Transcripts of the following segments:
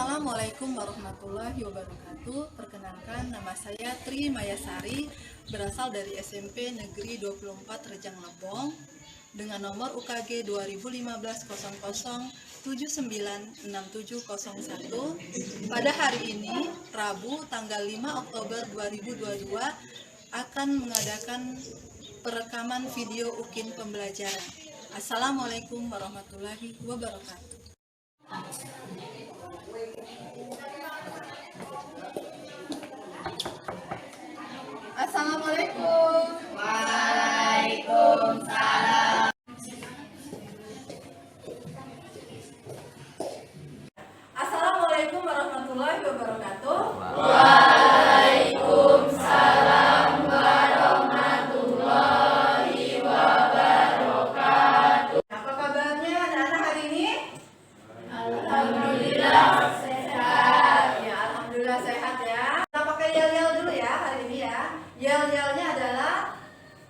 Assalamualaikum warahmatullahi wabarakatuh. Perkenalkan, nama saya Tri Mayasari, berasal dari SMP Negeri 24 Rejang Lebong dengan nomor UKG 2015-00796701. Pada hari ini, Rabu tanggal 5 Oktober 2022, akan mengadakan perekaman video UKIN pembelajaran. Assalamualaikum warahmatullahi wabarakatuh. Assalamualaikum. Waalaikumsalam. Assalamualaikum warahmatullahi wabarakatuh. Waalaikumsalam warahmatullahi wabarakatuh. Apa kabarnya anak-anak hari ini? Alhamdulillah sehat. Ya, alhamdulillah sehat ya. Kita pakai yel-yel dulu ya hari ini ya. Yel-yelnya adalah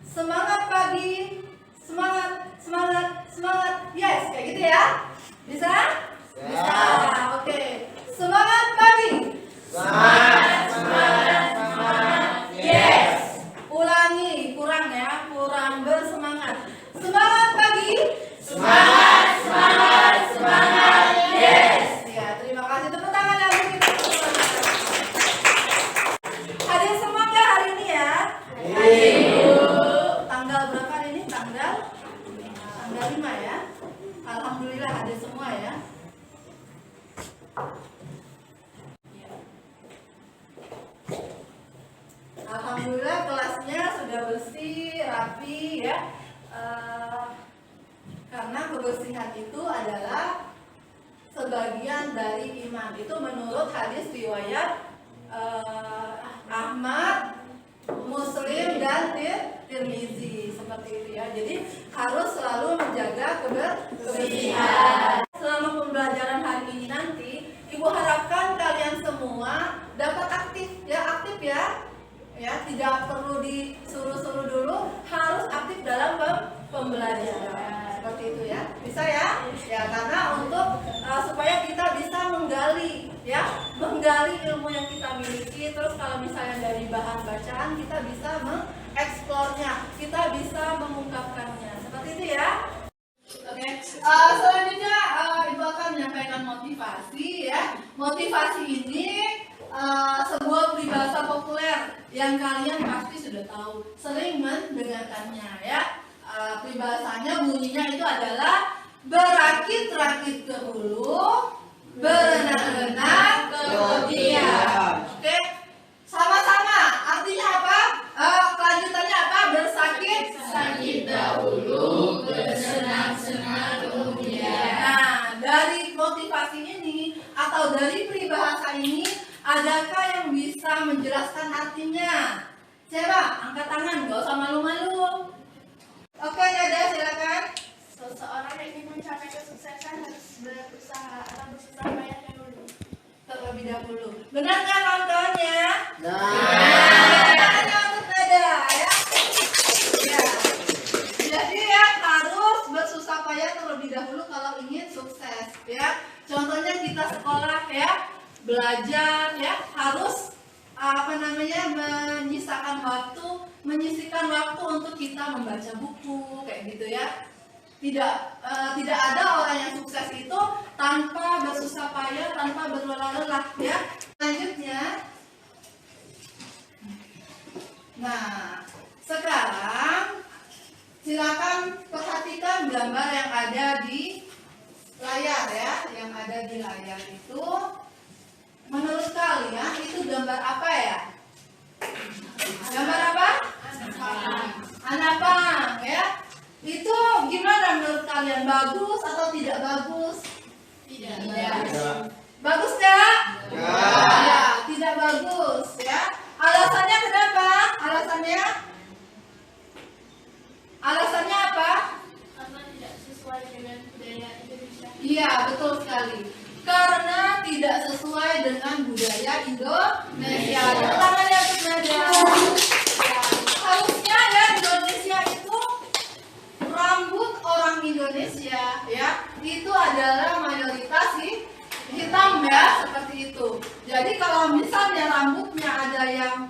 semangat pagi, semangat, semangat, semangat. Yes, kayak gitu ya. Bisa? Bisa. Oke. Semangat pagi. Semangat, semangat, semangat. Yes. Ulangi, kurang ya, kurang bersemangat. Semangat pagi. Semangat, semangat, semangat. Yes. Ya, terima kasih. Tepuk tangan ya untuk kita. Hadir semua nggak hari ini ya? Tanggal berapa hari ini? Tanggal 5 ya. Alhamdulillah hadir semua ya. Alhamdulillah kelasnya sudah bersih, rapi ya. Karena kebersihan itu adalah sebagian dari iman. Itu menurut hadis riwayat Ahmad, Muslim dan Tirmizi, seperti itu ya. Jadi harus selalu menjaga kebersihan. Selama pembelajaran hari ini nanti, Ibu harapkan kalian semua dapat aktif ya, ya, tidak perlu disuruh-suruh dulu, harus aktif dalam pembelajaran. Seperti itu ya. Bisa ya? Ya, karena untuk supaya kita bisa menggali ilmu yang kita miliki. Terus kalau misalnya dari bahan bacaan kita bisa mengeksplornya, kita bisa mengungkapkannya. Seperti itu ya. Oke. Selanjutnya Ibu akan menyampaikan motivasi ya. Motivasi ini sebuah peribahasa populer yang kalian pasti sudah tahu, sering mendengarkannya ya. Peribahasanya bunyinya itu adalah berakit-rakit ke hulu, berenang-renang ke tepian. Oke, sama-sama. Artinya apa? Kelanjutannya apa? Sakit dahulu, bersenang-senang kemudian. Nah, dari motivasi ini atau dari peribahasa ini, adakah yang bisa menjelaskan artinya? Siapa? Angkat tangan, gak usah malu-malu. Oke, Dada, silakan. Seseorang yang ingin mencapai kesuksesan harus berusaha atau bersusah payah dahulu. Terlebih dahulu. Benar nggak kawan-kawannya? Nah. Untuk Dada ya. Ya. Jadi ya harus bersusah payah terlebih dahulu kalau ingin sukses ya. Contohnya kita sekolah ya, belajar ya, harus menyisihkan waktu untuk kita membaca buku kayak gitu ya. Tidak ada orang yang sukses itu tanpa bersusah payah, tanpa berlelah-lelah ya. Selanjutnya, nah sekarang silakan perhatikan gambar yang ada di layar ya. Yang ada di layar itu, menurut kalian itu gambar apa ya? Gambar apa? Anak pang ya. Itu gimana menurut kalian? Bagus atau tidak bagus? Tidak. Bagus nggak? Ya, tidak bagus ya. Alasannya kenapa? Alasannya apa? Karena tidak sesuai dengan budaya Indonesia. Iya, betul sekali. Karena tidak sesuai dengan budaya Indonesia. Tangan yang berbeda. Ya, harusnya ya Indonesia itu, rambut orang Indonesia ya itu adalah mayoritas hitam ya, seperti yang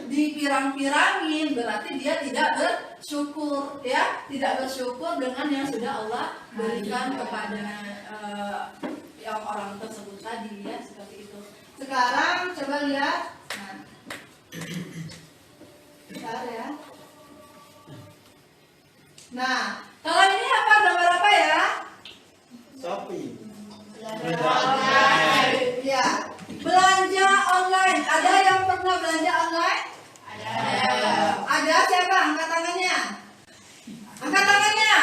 dipirang-pirangin, berarti dia tidak bersyukur, ya, tidak bersyukur dengan yang sudah Allah berikan kepada yang orang tersebut tadi, ya, seperti itu. Sekarang coba lihat, bentar ya. Nah, kalau ini apa, gambar apa ya? Shopee. Ya, belanja online. Ada yang pernah belanja online? Ada siapa? Angkat tangannya. Angkat tangannya.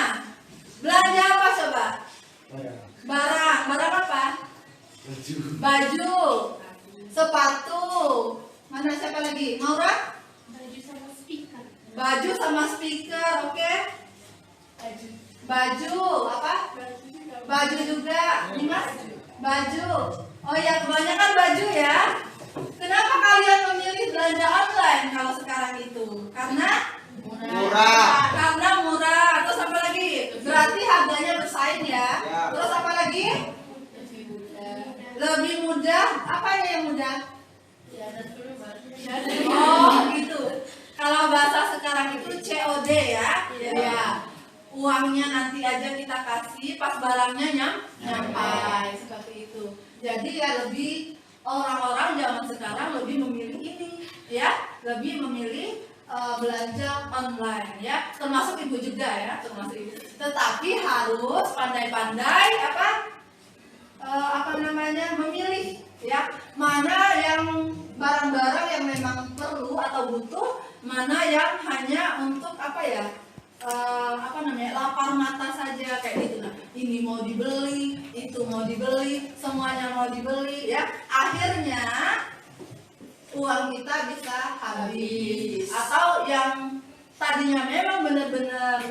Belanja apa coba? Barang. Barang apa? Baju. Sepatu. Mana siapa lagi? Maura? Baju sama speaker. Baju sama speaker, oke? Baju apa? Baju juga. Ini Mas? Baju. Oh ya, kebanyakan baju ya. Kenapa kalian memilih belanja online kalau sekarang itu? Karena Murah. Karena murah. Terus apa lagi? Berarti harganya bersaing ya. Ya. Terus apa lagi? Lebih mudah. Apanya yang mudah? Oh gitu. Kalau bahasa sekarang itu COD ya. Ya. Uangnya nanti aja kita kasih, pas barangnya nyampai, seperti itu. Jadi ya lebih, orang-orang zaman sekarang lebih memilih ini, ya, lebih memilih belanja online, ya, termasuk ibu juga ya, termasuk ibu. Tetapi harus pandai-pandai memilih, ya, mana yang barang-barang yang memang perlu atau butuh, mana yang hanya untuk lapar mata saja, kayak gitu. Nah, ini mau dibeli, itu mau dibeli, semuanya mau dibeli, ya. Akhirnya uang kita bisa habis. Atau yang tadinya memang benar-benar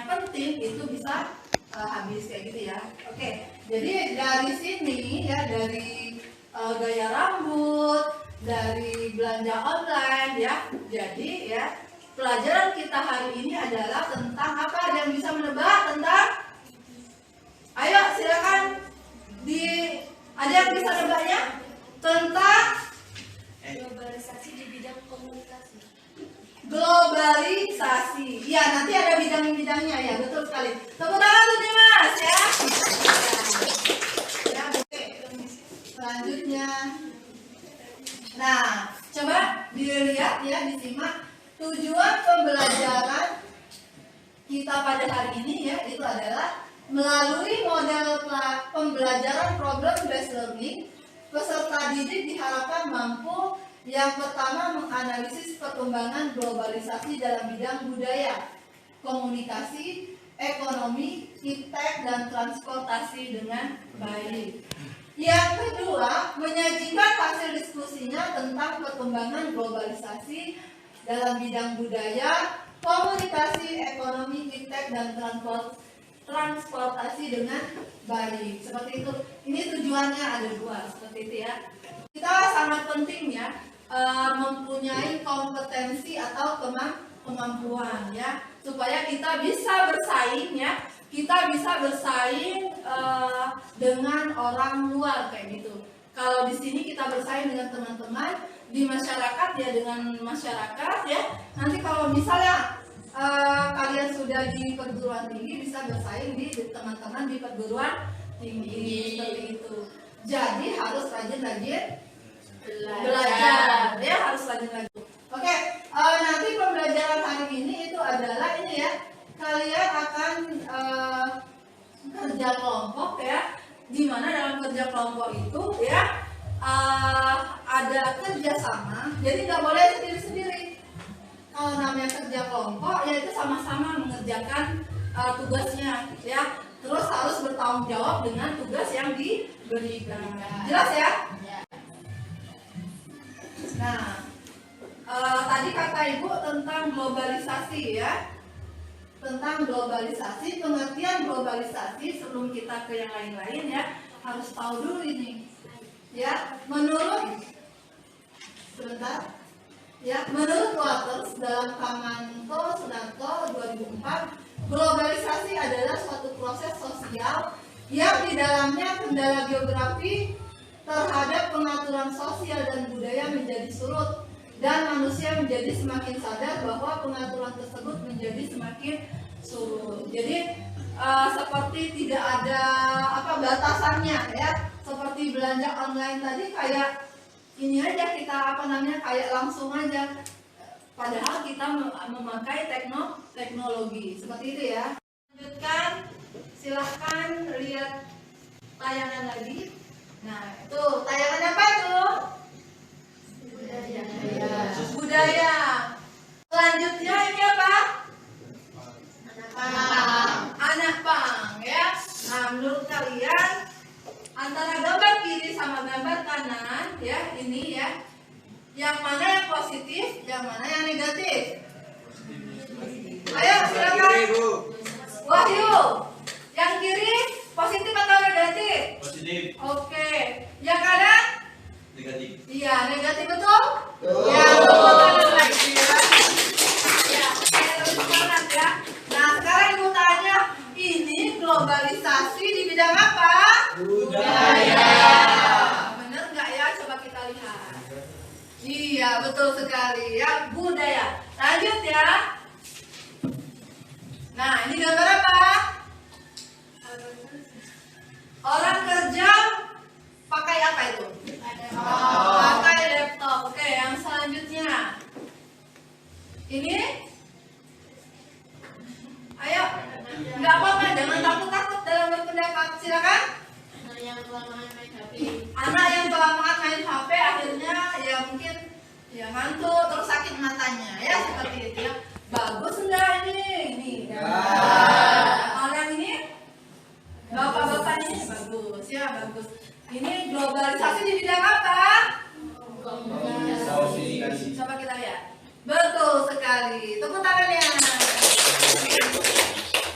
penting, itu bisa habis, kayak gitu ya. Oke. Jadi dari sini ya, dari gaya rambut, dari belanja online ya. Jadi ya, pelajaran kita hari ini adalah tentang apa? Ada yang bisa menebak tentang? Ayo silakan. Ada yang bisa nebaknya? Tentang Globalisasi di bidang komunikasi. globalisasi. Ya, nanti ada bidang-bidangnya ya, betul sekali. Tepuk tangan tuh nih Mas ya. Ya, oke. Selanjutnya. Nah, coba dilihat ya, disimak. Tujuan pembelajaran kita pada hari ini ya, itu adalah melalui model pembelajaran problem based learning, peserta didik diharapkan mampu yang pertama menganalisis perkembangan globalisasi dalam bidang budaya, komunikasi, ekonomi, iptek, dan transportasi dengan baik. Yang kedua, menyajikan hasil diskusinya tentang perkembangan globalisasi dalam bidang budaya, komunikasi, ekonomi, iptek, dan transportasi dengan baik. Seperti itu. Ini tujuannya ada dua, seperti itu ya. Kita sangat penting ya mempunyai kompetensi atau kemampuan ya, supaya kita bisa bersaing ya. Kita bisa bersaing dengan orang luar kayak gitu. Kalau di sini kita bersaing dengan teman-teman, di masyarakat ya dengan masyarakat ya. Nanti kalau misalnya kalian sudah di perguruan tinggi, bisa bersaing di teman-teman di perguruan tinggi seperti itu. Jadi harus rajin-rajin belajar ya, harus rajin-rajin. Oke, nanti pembelajaran hari ini itu adalah ini ya, kalian akan kerja kelompok ya, di mana dalam kerja kelompok itu ya ada kerjasama, jadi nggak boleh sendiri-sendiri. Kalau namanya kerja kelompok, yaitu sama-sama mengerjakan tugasnya ya, terus harus bertanggung jawab dengan tugas yang diberikan. Jelas ya? Nah, tadi kata Ibu tentang globalisasi ya, tentang globalisasi, pengertian globalisasi. Sebelum kita ke yang lain-lain ya, harus tahu dulu ini ya. Menurut Waters dalam Kamanto Sunarto 2004, globalisasi adalah suatu proses sosial yang di dalamnya kendala geografi, terhadap pengaturan sosial dan budaya menjadi surut dan manusia menjadi semakin sadar bahwa pengaturan tersebut menjadi semakin surut. Jadi seperti tidak ada batasannya ya. Seperti belanja online tadi kayak ini aja kita kayak langsung aja. Padahal kita memakai teknologi seperti itu ya. Lanjutkan, silahkan lihat tayangan lagi. Nah itu tayangan apa itu? Budaya. Selanjutnya ini apa? Anak pang ya. Nah menurut kalian antara gambar kiri sama gambar kanan ya ini ya, yang mana yang positif, yang mana yang negatif? Ayo silakan. Wahyu, yang kiri positif atau negatif? Positif. Oke, yang kanan? Negatif. Iya, negatif betul? Betul. Ya, betul kanan lagi ya. Ya, saya lebih semangat ya. Nah, sekarang ibu tanya, ini globalisasi di bidang apa? Budaya. Bener nggak ya? Coba kita lihat. Iya, betul sekali ya, budaya. Lanjut ya. Nah, ini gambar apa? Orang kerja pakai apa itu? Pakai laptop. Oke, yang selanjutnya. Ini? Ayo. Nggak apa-apa, jangan takut-takut dalam berpendapat. Silakan. Anak yang kelamaan main HP. Anak yang kelamaan main HP akhirnya ya mungkin ya ngantuk terus sakit matanya ya seperti itu ya. Bagus enggak ini? Kalau yang ini? Bapak-bapak ini bagus ya, bagus. Ini globalisasi di bidang apa? Komunikasi. Coba kita lihat. Betul sekali. Tepuk tangannya.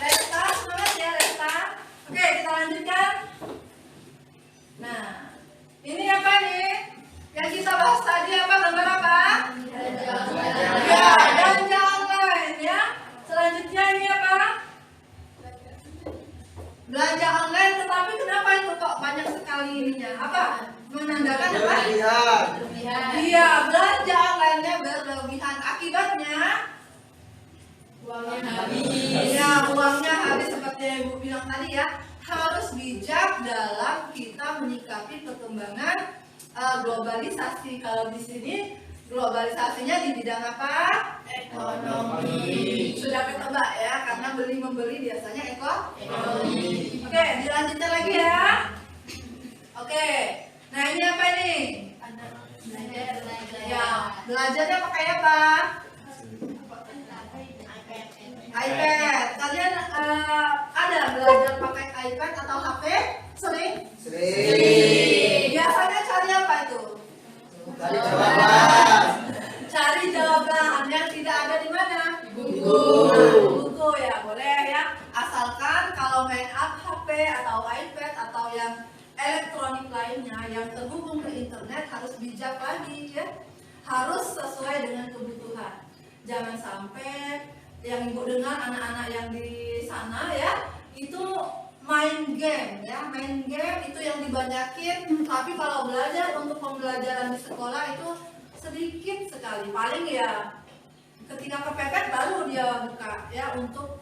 Resta, semangat ya Resta. Oke, kita lanjutkan. Nah, ini apa nih? Yang kita bahas tadi apa? Gambar apa? Ya, belanja online ya. Selanjutnya ini apa? Belanja online, tetapi kenapa itu kok banyak sekali ininya? Apa? Menandakan apa? Iya, belanja online-nya berlebihan. Akibatnya Uangnya habis. ya uangnya habis seperti yang Ibu bilang tadi ya. Harus bijak dalam kita menyikapi perkembangan globalisasi. Kalau di sini globalisasinya di bidang apa? Ekonomi. Sudah ketebak ya, karena beli membeli biasanya ekonomi. Oke, dilanjutkan lagi ya. Oke, nah ini apa nih? Ya, belajarnya pakai apa? iPad. Kalian ada belajar pakai iPad atau HP? Sering? Biasanya cari apa itu? Cari jawaban. Cari jawaban yang tidak ada di mana? Buku. Buku ya, boleh ya. Asalkan kalau main HP atau iPad atau yang elektronik lainnya yang terhubung ke internet harus bijak lagi ya. Harus sesuai dengan kebutuhan. Jangan sampai yang Ibu dengar anak-anak yang di sana ya, itu main game ya, main game itu yang dibanyakin, tapi kalau belajar untuk pembelajaran di sekolah itu sedikit sekali, paling ya ketika kepepet baru dia buka ya untuk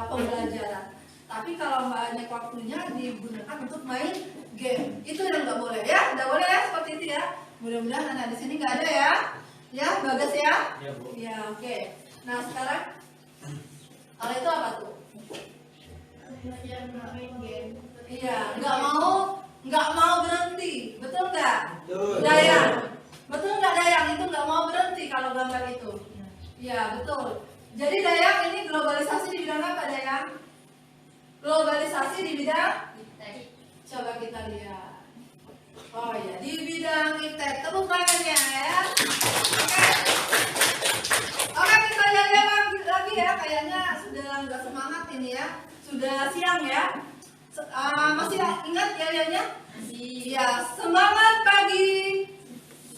pembelajaran. Tapi kalau banyak waktunya digunakan untuk main game, itu yang nggak boleh ya, nggak boleh ya seperti itu ya. Mudah-mudahan anak di sini nggak ada ya, ya bagus ya. Ya, Bu. Ya oke. Nah sekarang kalau itu apa tuh? Belajar main game. Iya, nggak mau berhenti, betul nggak? Betul. Dayang, betul nggak Dayang? Itu nggak mau berhenti kalau gambar itu. Iya betul. Jadi Dayang ini globalisasi di bidang apa Dayang? Globalisasi di bidang? Coba kita lihat. Oh ya, di bidang iptek. Tepuk tangannya ya. Oke, kita lihat lagi ya. Kayaknya sudah nggak semangat ini ya. Sudah siang ya. Masih ingat ya? Iya, semangat pagi.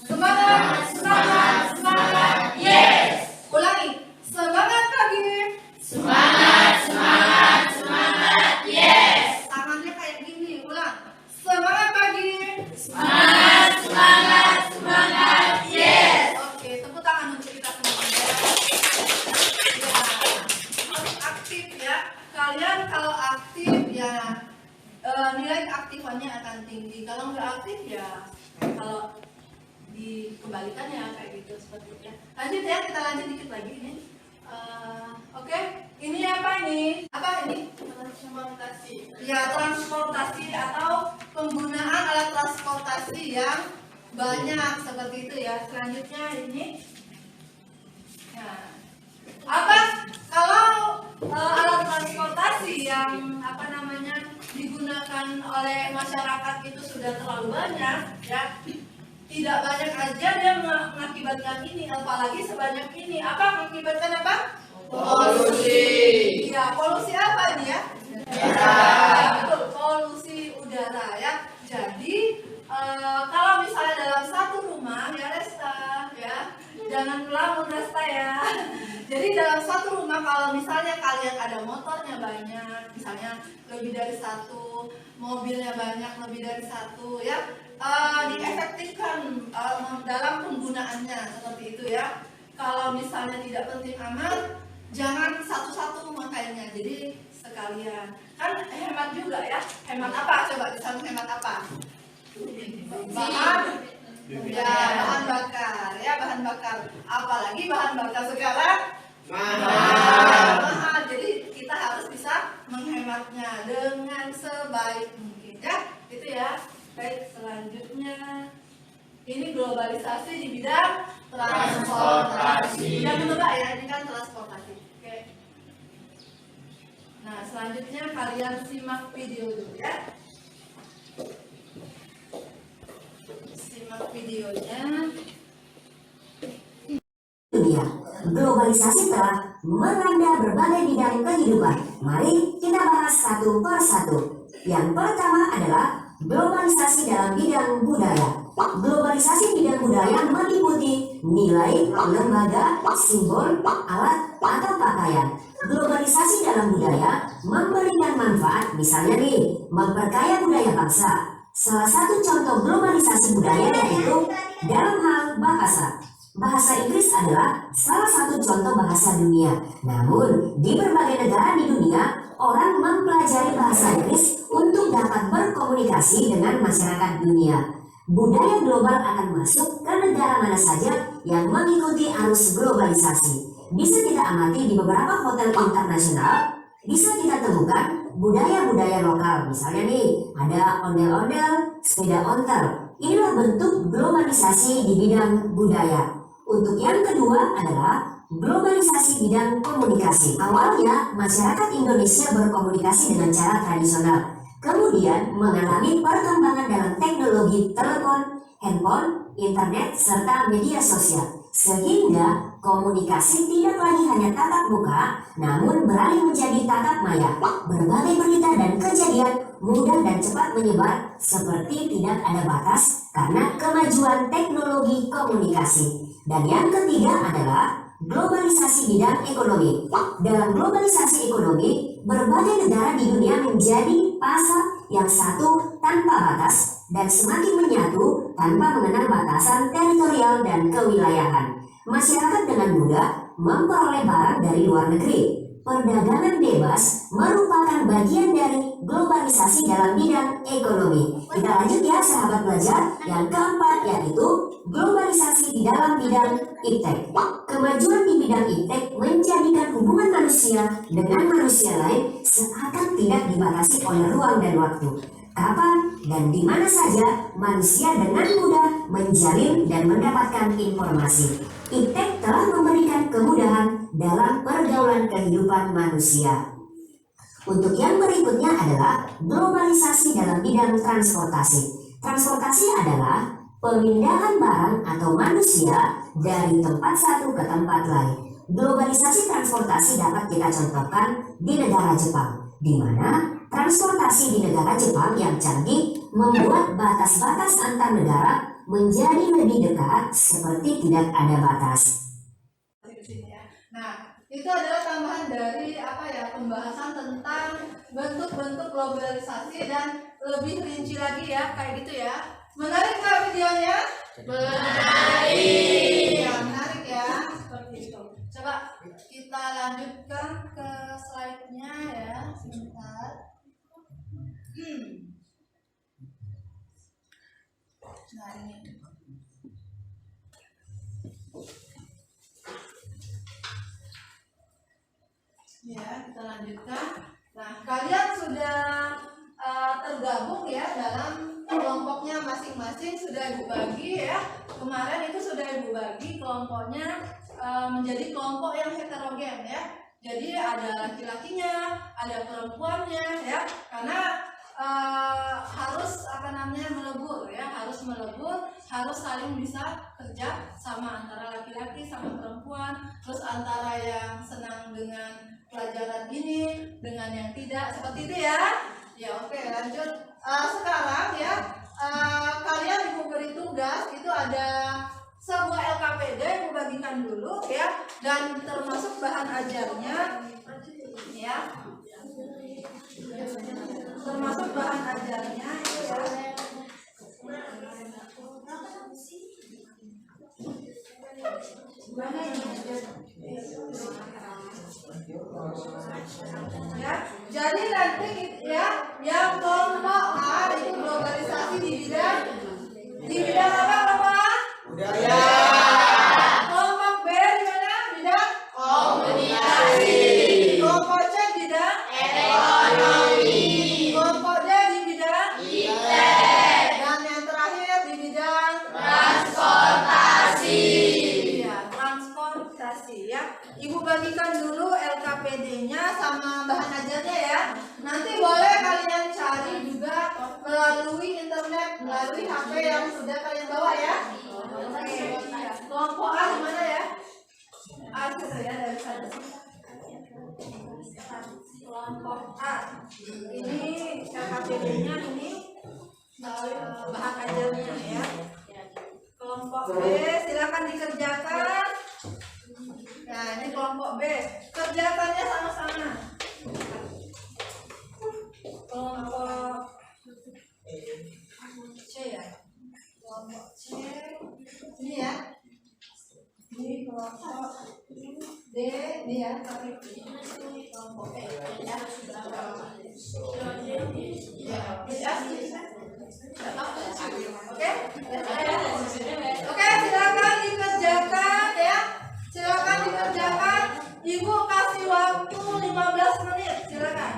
Semangat, semangat, semangat. Yes. Ulangi. Semangat pagi. Semangat, semangat, semangat. Yes. Tangannya kayak gini. Ulang. Semangat pagi. Semangat nilai keaktifannya akan tinggi. Kalau nggak aktif ya, kalau dikembalikan ya kayak gitu seperti itu. Lanjut ya, kita lanjut dikit lagi ini. Oke, ini apa ini? Apa ini? Transportasi. Ya, transportasi atau penggunaan alat transportasi yang banyak seperti itu ya. Selanjutnya ini. Nah, apa? Kalau alat transportasi yang apa namanya digunakan oleh masyarakat itu sudah terlalu banyak, ya. Tidak banyak aja dia mengakibatkan ini, apalagi sebanyak ini. Apa mengakibatkan apa? Polusi. Ya, polusi apa ini ya? Udara. Betul, polusi udara ya. Jadi kalau misalnya dalam satu rumah ya Resta ya, jangan melamun Resta ya. Jadi dalam satu rumah kalau misalnya kalian ada motornya banyak, misalnya lebih dari satu, mobilnya banyak lebih dari satu ya, diefektifkan dalam penggunaannya seperti itu ya. Kalau misalnya tidak penting amat, jangan satu-satu makainya, jadi sekalian. Kan hemat juga ya. Hemat apa? Coba bisa hemat apa? Bahan ya, bahan bakar ya, bahan bakar. Apalagi bahan bakar sekarang mahal. Jadi kita harus bisa menghematnya dengan sebaik mungkin ya. Itu ya. Baik, selanjutnya ini globalisasi di bidang transportasi. Jangan menebak ya, ini kan transportasi. Oke. Nah, selanjutnya kalian simak video dulu ya. Simak videonya. Dunia, globalisasi telah melanda berbagai bidang kehidupan. Mari kita bahas satu per satu. Yang pertama adalah globalisasi dalam bidang budaya. Globalisasi bidang budaya meliputi nilai, lembaga, simbol, alat, atau pakaian. Globalisasi dalam budaya memberikan manfaat, misalnya nih, memperkaya budaya bangsa. Salah satu contoh globalisasi budaya yaitu dalam hal bahasa. Bahasa Inggris adalah salah satu contoh bahasa dunia. Namun, di berbagai negara di dunia, orang mempelajari bahasa Inggris untuk dapat berkomunikasi dengan masyarakat dunia. Budaya global akan masuk ke negara mana saja yang mengikuti arus globalisasi. Bisa kita amati di beberapa hotel internasional, bisa kita temukan budaya-budaya lokal. Misalnya nih, ada ondel-ondel, sepeda ontel. Inilah bentuk globalisasi di bidang budaya. Untuk yang kedua adalah globalisasi bidang komunikasi. Awalnya, masyarakat Indonesia berkomunikasi dengan cara tradisional. Kemudian mengalami perkembangan dalam teknologi telepon, handphone, internet, serta media sosial. Sehingga komunikasi tidak lagi hanya tatap muka, namun beralih menjadi tatap maya. Berbagai berita dan kejadian mudah dan cepat menyebar seperti tidak ada batas karena kemajuan teknologi komunikasi. Dan yang ketiga adalah globalisasi bidang ekonomi. Dalam globalisasi ekonomi, berbagai negara di dunia menjadi pasar yang satu tanpa batas dan semakin menyatu tanpa mengenal batasan teritorial dan kewilayahan. Masyarakat dengan mudah memperoleh barang dari luar negeri. Perdagangan bebas merupakan bagian dari globalisasi dalam bidang ekonomi. Kita lanjut ya sahabat belajar. Yang keempat yaitu globalisasi di dalam bidang iptek. Kemajuan di bidang iptek menjadikan hubungan manusia dengan manusia lain seakan tidak dibatasi oleh ruang dan waktu. Kapan dan di mana saja manusia dengan mudah menjalin dan mendapatkan informasi. Iptek telah memberikan kemudahan dalam pergaulan kehidupan manusia. Untuk yang berikutnya adalah globalisasi dalam bidang transportasi. Transportasi adalah pemindahan barang atau manusia dari tempat satu ke tempat lain. Globalisasi transportasi dapat kita contohkan di negara Jepang, di mana transportasi di negara Jepang yang canggih membuat batas-batas antar negara menjadi lebih dekat seperti tidak ada batas. Nah, itu adalah tambahan dari pembahasan tentang bentuk-bentuk globalisasi dan lebih rinci lagi ya, kayak gitu ya. Menarik nggak videonya? Menarik. Ya, menarik ya, seperti itu. Coba kita lanjutkan ke slide-nya ya, sebentar. Nah, ini. Ya, kita lanjutkan. Nah, kalian sudah tergabung ya dalam kelompoknya masing-masing, sudah Ibu bagi ya. Kemarin itu sudah Ibu bagi kelompoknya menjadi kelompok yang heterogen ya. Jadi ada laki-lakinya, ada perempuannya ya. Karena harus melebur ya, harus saling bisa kerja sama antara laki-laki sama perempuan, terus antara yang senang dengan pelajaran ini dengan yang tidak, seperti itu ya. Ya oke, lanjut. Sekarang ya kalian Ibu beri tugas itu ada sebuah LKPD, Ibu bagikan dulu ya, dan termasuk bahan ajarnya ya. Termasuk bahan ajarnya itu ya. Ya, jadi nanti ya yang kelompok A itu globalisasi di bidang apa kelompok? Budaya. Kelompok B di mana? Bidang Komunikasi. kelompok C bidang Ekonomi. kelompok D di bidang Iptek. dan yang terakhir di bidang Transportasi. ya, transportasi ya. Ibu bagikan dulu LKPD-nya sama bahan ajarnya ya. Nanti boleh kalian cari juga melalui internet, melalui HP yang sudah kalian bawa ya. Oke. Kelompok A di mana ya? A itu ya, dari sana. Kelompok A. Ini LKPD-nya, ini bahan ajarnya ya. Kelompok B silakan dikerjakan. Nah, ini kelompok B. Kerjakannya sama-sama. Kelompok C ya. Kelompok C. Ini ya. Ini kelompok D, ini ya. Kelompok E ya. Oke? Oke, silakan dikerjakan ya. Silakan dikerjakan. Ibu kasih waktu 15 menit. Silakan.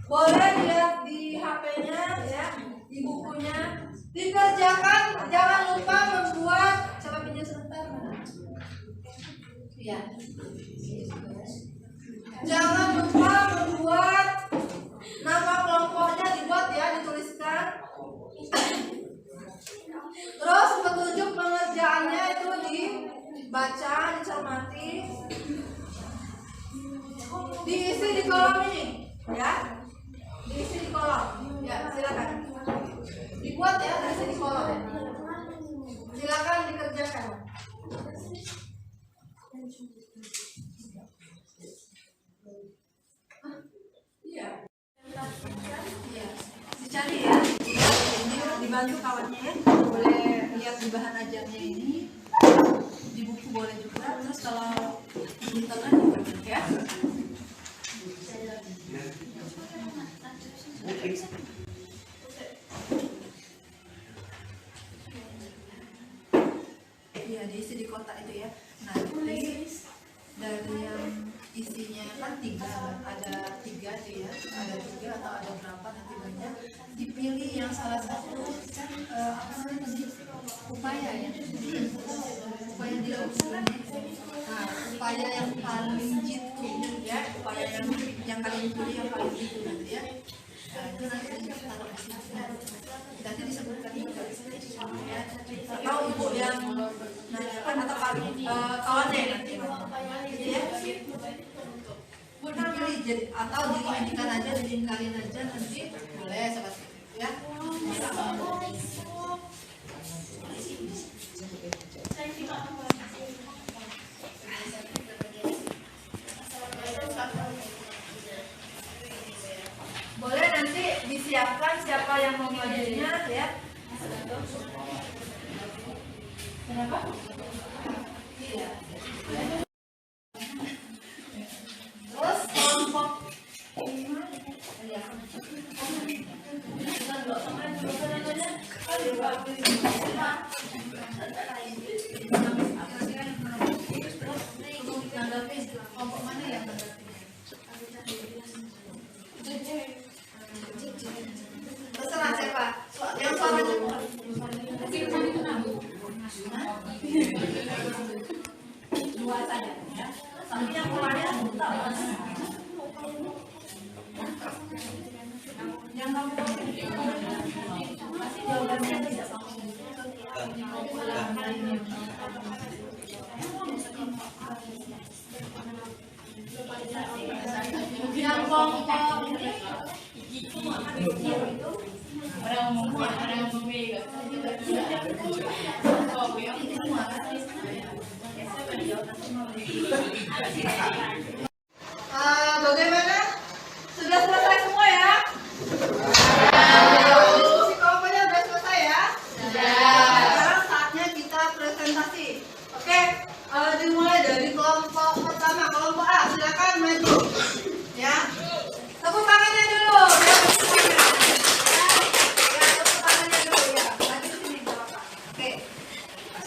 Boleh lihat di HP-nya ya, di bukunya. Dikerjakan, jangan lupa membuat. Coba pinjam sebentar mana? Ya. Jangan lupa membuat nama kelompoknya, dibuat ya, dituliskan. Terus petunjuk pengerjaannya itu dibaca, dicermati, diisi di kolom ini, ya, diisi di kolom, ya silakan, dibuat ya, diisi di kolom, silakan dikerjakan. Iya, iya, dicari ya. Dibantu kawannya ya, boleh lihat di bahan ajarnya ini, di buku boleh juga, terus kalau di internet juga ya. Iya, diisi di kotak itu ya. Nanti dari yang isinya kan ada tiga sih ya, ada tiga atau ada berapa nanti banyak, dipilih yang salah satu apa namanya tadi, upaya ya, upaya dilakukan. Nah, upaya yang paling jitu ya, upaya yang kalian pilih yang paling jitu nanti ya. Nah, itu nanti taruh di sini. Nanti disebutkan juga ya. Atau ibu yang nanyakan atau kawannya nanti gitu ya. Pilih jadi, atau dijadikan aja, jadiin kalian aja nanti boleh seperti itu ya. Boleh nanti disiapkan siapa yang mau ngajunya ya. Kenapa? Iya. Terus kelompok ini ya. Kelompok mana yang terserah siapa yang suaranya dua saja ya. Tapi yang keluarnya yang kamu masih jawabannya tidak yang kelompok ini orang ngomong bagaimana? Sudah selesai semua ya? Diskusi kelompoknya sudah selesai ya? Sekarang saatnya kita presentasi. Oke, dimulai dari kelompok pertama, kelompok A. Silakan maju. Ya, tepuk tangannya dulu.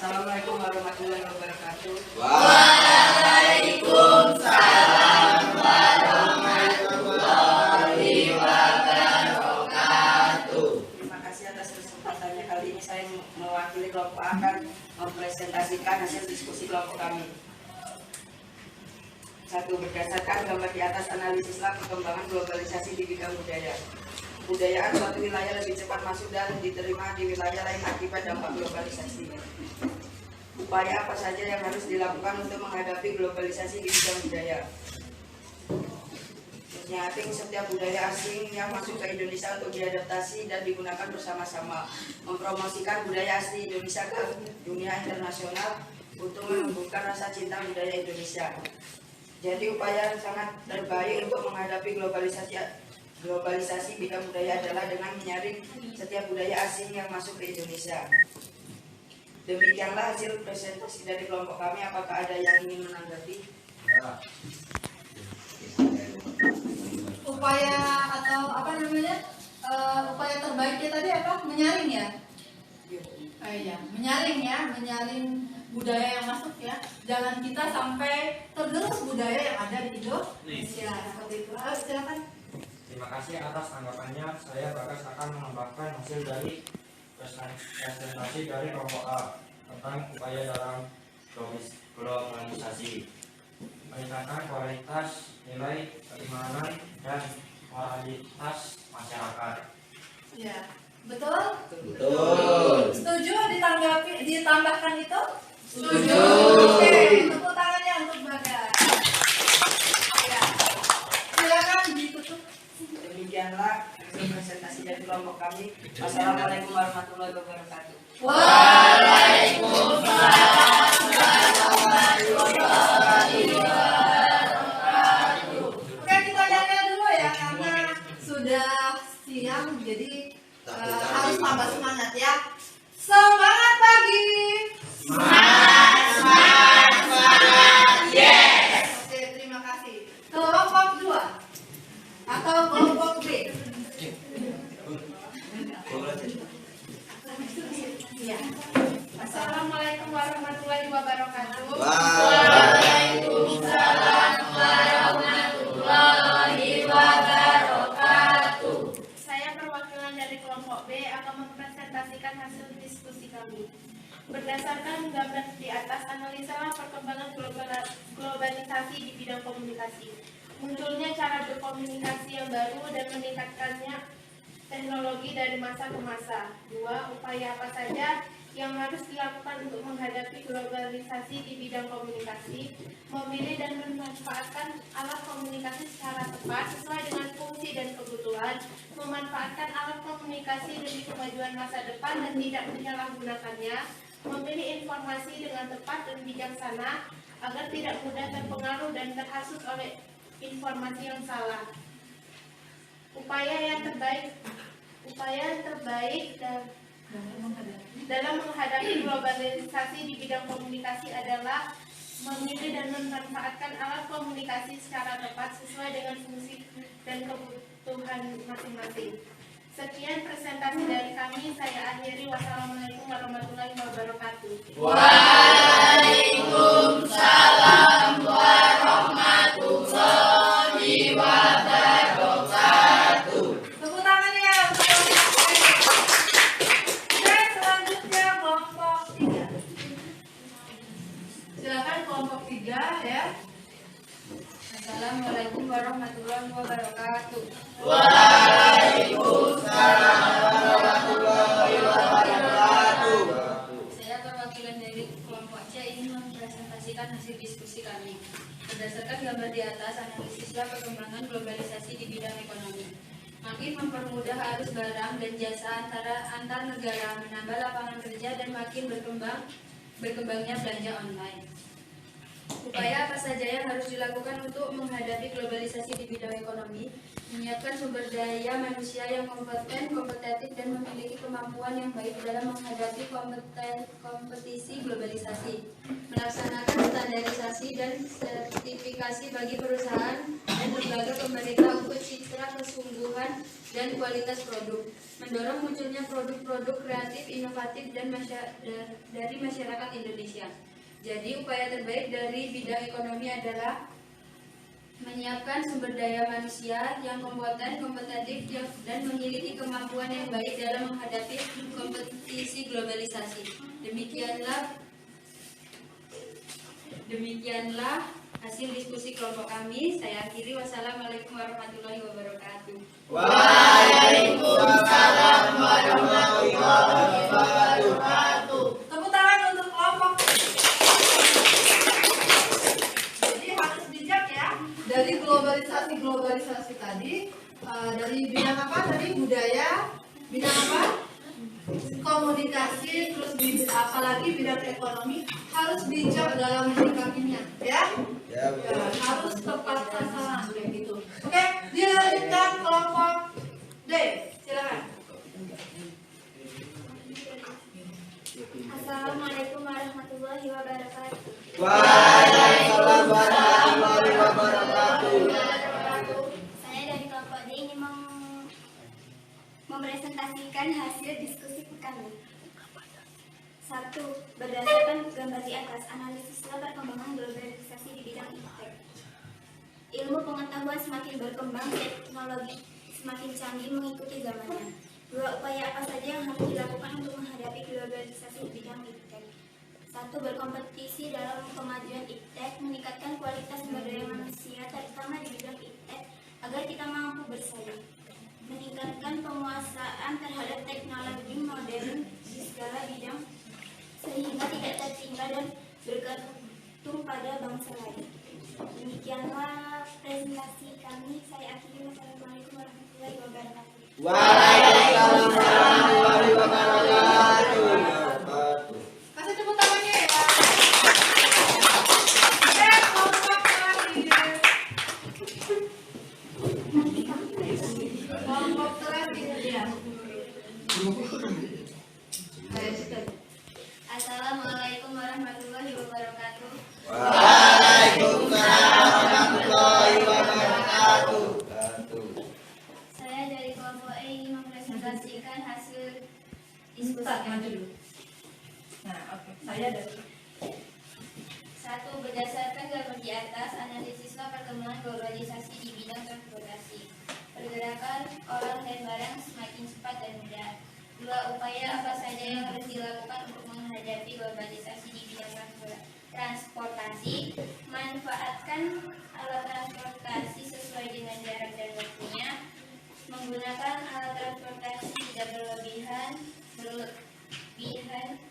Assalamualaikum warahmatullahi wabarakatuh. Waalaikumsalam warahmatullahi wabarakatuh. Terima kasih atas kesempatannya. Kali ini saya mewakili kelompok akan mempresentasikan hasil diskusi kelompok kami. 1. Berdasarkan gambar di atas, analisislah perkembangan globalisasi di bidang budaya. Kebudayaan suatu wilayah lebih cepat masuk dan diterima di wilayah lain akibat dampak globalisasi. Upaya apa saja yang harus dilakukan untuk menghadapi globalisasi di bidang budaya? Menyiapkan setiap budaya asing yang masuk ke Indonesia untuk diadaptasi dan digunakan bersama-sama. Mempromosikan budaya asli Indonesia ke dunia internasional untuk menumbuhkan rasa cinta budaya Indonesia. Jadi upaya yang sangat terbaik untuk menghadapi globalisasi bidang budaya adalah dengan menyaring setiap budaya asing yang masuk ke Indonesia. Demikianlah hasil presentasi dari kelompok kami. Apakah ada yang ingin menanggapi? Upaya atau apa namanya? Upaya terbaiknya tadi apa? Menyaring ya? Iya, menyaring ya, menyaring budaya yang masuk ya. Jangan kita sampai tergerus budaya yang ada di Indonesia. Seperti itu. Silakan. Terima kasih atas tanggapannya. Saya Bagas akan menambahkan hasil dari presentasi dari kelompok A tentang upaya dalam globalisasi, meningkatkan kualitas nilai keimanan dan moralitas masyarakat. Ya, betul? Betul. Setuju ditambahkan itu? Setuju. Oke, tepuk tangannya untuk Bagas. Ya. Silakan ditutup. Demikianlah hasil presentasi dari kelompok kami. Wassalamualaikum warahmatullahi wabarakatuh. Waalaikumsalam warahmatullahi wabarakatuh. Oke, kita nyanyi dulu ya karena sudah siang, jadi harus tambah semangat ya. Semangat pagi. Yes. Oke, terima kasih. Kelompok 2 atau kelompok B. Ya. Assalamualaikum warahmatullahi wabarakatuh. Waalaikumsalam warahmatullahi wabarakatuh. Saya perwakilan dari kelompok B akan mempresentasikan hasil diskusi kami. Berdasarkan gambar di atas, analisalah perkembangan globalisasi di bidang komunikasi. Munculnya cara berkomunikasi yang baru dan meningkatkannya teknologi dari masa ke masa. 2. Upaya apa saja yang harus dilakukan untuk menghadapi globalisasi di bidang komunikasi? Memilih dan memanfaatkan alat komunikasi secara tepat sesuai dengan fungsi dan kebutuhan. Memanfaatkan alat komunikasi demi kemajuan masa depan dan tidak menyalahgunakannya. Memilih informasi dengan tepat dan bijaksana agar tidak mudah terpengaruh dan terhasut oleh informasi yang salah. Upaya yang terbaik dalam menghadapi globalisasi di bidang komunikasi adalah memilih dan memanfaatkan alat komunikasi secara tepat sesuai dengan fungsi dan kebutuhan masing-masing. Sekian presentasi dari kami, saya akhiri. Wassalamualaikum warahmatullahi wabarakatuh. Tepuk tangannya. Oke, selanjutnya kelompok 3. Silakan kelompok 3 ya. Assalamualaikum warahmatullahi wabarakatuh. Saya perwakilan dari kelompok C ingin mempresentasikan hasil diskusi kami. Berdasarkan gambar di atas, analisislah perkembangan globalisasi di bidang ekonomi. Makin mempermudah arus barang dan jasa antar negara, menambah lapangan kerja dan makin berkembangnya belanja online. Upaya apa saja yang harus dilakukan untuk menghadapi globalisasi di bidang ekonomi? Menyiapkan sumber daya manusia yang kompeten, kompetitif, dan memiliki kemampuan yang baik dalam menghadapi kompetisi globalisasi. Melaksanakan standarisasi dan sertifikasi bagi perusahaan dan lembaga pemerintah untuk citra kesungguhan dan kualitas produk. Mendorong munculnya produk-produk kreatif, inovatif, dan dari masyarakat Indonesia. Jadi upaya terbaik dari bidang ekonomi adalah menyiapkan sumber daya manusia yang kompeten, kompetitif, dan memiliki kemampuan yang baik dalam menghadapi kompetisi globalisasi. Demikianlah hasil diskusi kelompok kami. Saya akhiri. Wassalamualaikum warahmatullahi wabarakatuh. Tepuk tangan untuk kelompok. Jadi harus bijak ya. Dari globalisasi tadi, dari bidang apa tadi? Budaya, bidang apa? Komunikasi, terus apalagi bidang ekonomi harus bijak dalam menyikapinya, ya? Ya, harus tepat sasaran kayak gitu. Oke, dilanjutkan kelompok D. Silakan. Assalamualaikum warahmatullahi wabarakatuh. Saya dari kelompok D ingin mempresentasikan hasil diskusi kami. 1. Berdasarkan gambar di atas, analisislah perkembangan globalisasi di bidang iptek. Ilmu pengetahuan semakin berkembang, teknologi semakin canggih mengikuti zamannya. 2. Upaya apa saja yang harus dilakukan untuk menghadapi globalisasi di bidang iptek? 1. Berkompetisi dalam kemajuan iptek, meningkatkan kualitas sumber daya manusia, terutama di bidang iptek, agar kita mampu bersaing. Meningkatkan penguasaan terhadap teknologi modern di segala bidang, sehingga tidak tertinggal dan bergantung pada bangsa lain. Demikianlah presentasi kami. Saya akhiri. Wassalamualaikum warahmatullahi wabarakatuh. Kasih tepuk tangannya ya. Oke, kelompok terakhir. Kelompok terakhir ya. Assalamualaikum warahmatullahi wabarakatuh. Saya dari kelompok E ingin mempresentasikan hasil diskusi. Bentar, maju dulu. Nah, oke. Saya dari 1. Berdasarkan gambar di atas, analisislah perkembangan globalisasi di bidang transportasi. Pergerakan orang dan barang semakin cepat dan mudah. 2. Upaya apa saja yang harus dilakukan untuk menghadapi globalisasi di bidang transportasi? Manfaatkan alat transportasi sesuai dengan jarak dan waktunya. Menggunakan alat transportasi tidak berlebihan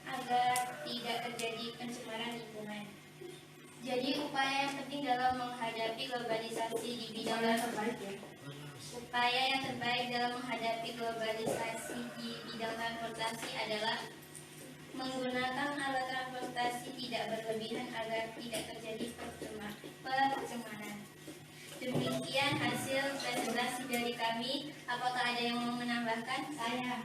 agar tidak terjadi pencemaran lingkungan. Jadi upaya yang penting dalam menghadapi globalisasi di bidang upaya yang terbaik dalam menghadapi globalisasi di bidang transportasi adalah menggunakan alat transportasi tidak berlebihan agar tidak terjadi pencemaran. Demikian hasil presentasi dari kami. Apakah ada yang mau menambahkan? Saya.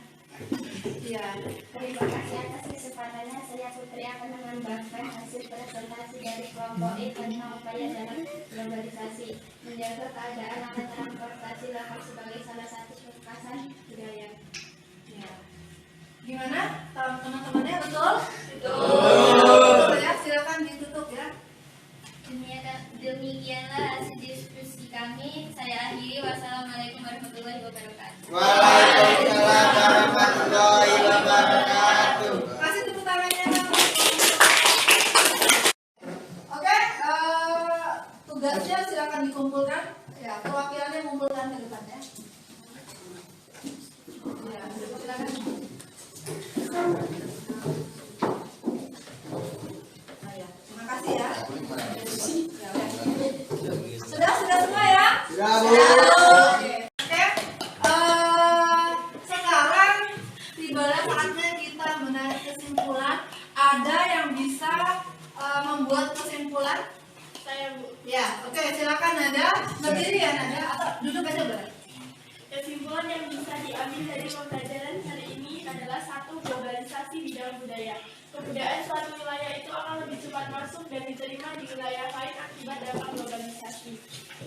ya. Terima kasih atas kesempatannya. Saya Putri akan menambahkan hasil presentasi dari kelompok E tentang upaya dalam globalisasi. Menjaga keadaan alat transportasi dapat sebagai salah satu kekuasaan budaya. Ya. Gimana teman-temannya, betul? Betul ya, silakan ditutup ya. Demikianlah hasil diskusi kami. Saya akhiri. Wassalamualaikum warahmatullahi wabarakatuh. Waalaikumsalam warahmatullahi wabarakatuh. Kasih tepuk tangannya. Oke, tugasnya silakan dikumpulkan. Ya, perwakilannya kumpulkan ke depan ya. Ya, silakan. Nah, ya. Terima kasih ya. Ya, sudah semua ya? Sudah, Bu. Oke. Sekarang tibalah saatnya kita menarik kesimpulan. Ada yang bisa membuat kesimpulan? Saya, Bu. Ya, oke, silakan Nada. Berdiri ya Nada, atau duduk aja boleh. Kesimpulan yang bisa diambil dari pembelajaran hari ini adalah satu, globalisasi bidang budaya. Kebudayaan suatu wilayah itu akan lebih cepat masuk dan diterima di wilayah lain akibat dampak globalisasi.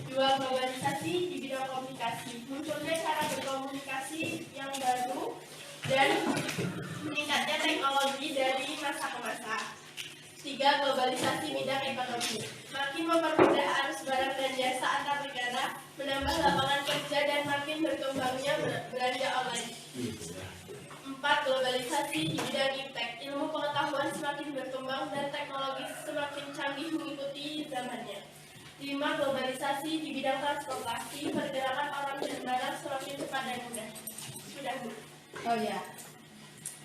Dua, globalisasi di bidang komunikasi. Munculnya cara berkomunikasi yang baru dan meningkatnya teknologi dari masa ke masa. Tiga, globalisasi bidang ekonomi. Makin mempermudah arus barang dan jasa antar negara, menambah lapangan kerja dan makin berkembangnya belanja online. Empat, globalisasi di bidang impact. Ilmu pengetahuan semakin berkembang dan teknologi semakin canggih mengikuti zamannya. Lima, globalisasi di bidang transportasi. Pergerakan orang dan barang semakin cepat dan mudah. Sudah, Bu. Oh ya.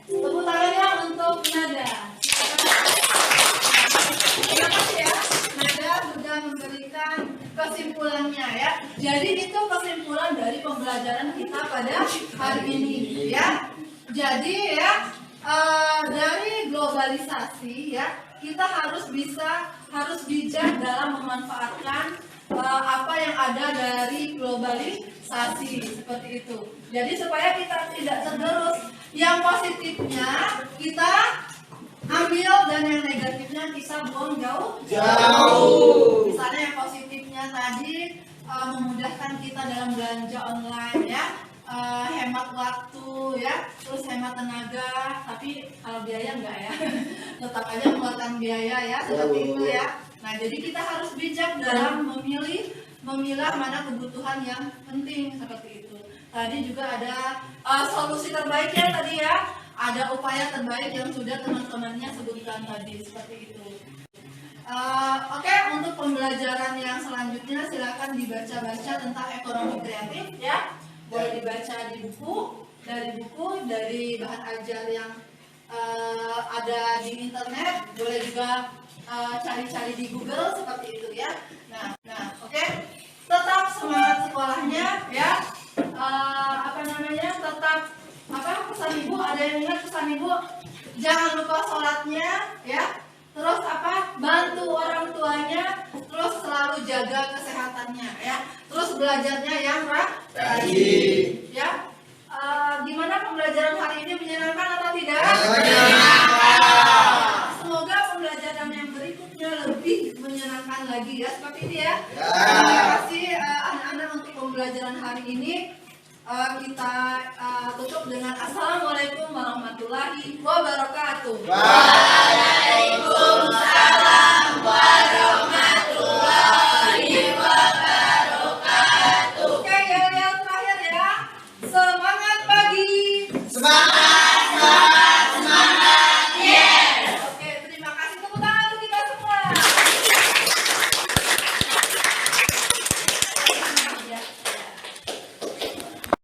Tepuk tangannya untuk Nada. Terima kasih ya. Nada sudah memberikan kesimpulannya ya. Jadi itu kesimpulan dari pembelajaran kita pada hari ini ya. Jadi ya dari globalisasi ya kita harus bijak dalam memanfaatkan apa yang ada dari globalisasi seperti itu. Jadi supaya kita tidak tergerus, yang positifnya kita ambil dan yang negatifnya kita buang jauh. Misalnya yang positifnya tadi memudahkan kita dalam belanja online ya. Hemat waktu ya, terus hemat tenaga, tapi kalau biaya enggak ya, tetap aja mengeluarkan biaya ya, seperti itu ya. Nah jadi kita harus bijak dalam memilah mana kebutuhan yang penting seperti itu. Tadi juga ada solusi terbaiknya tadi ya, ada upaya terbaik yang sudah teman-temannya sebutkan tadi seperti itu. Oke, untuk pembelajaran yang selanjutnya silakan dibaca-baca tentang ekonomi kreatif ya. Boleh dibaca di buku, dari bahan ajar yang ada di internet, boleh juga cari-cari di Google seperti itu ya. Nah, oke. Tetap semangat sekolahnya ya. Tetap pesan ibu, ada yang ingat pesan ibu? Jangan lupa sholatnya ya. Terus bantu orang tuanya, terus selalu jaga kesehatannya ya. Terus belajarnya yang rajin ya. Gimana pembelajaran hari ini, menyenangkan atau tidak? Semoga pembelajaran yang berikutnya lebih menyenangkan lagi ya, seperti ini ya. Terima kasih anak-anak untuk pembelajaran hari ini. Kita tutup dengan assalamualaikum warahmatullahi wabarakatuh. Waalaikumsalam.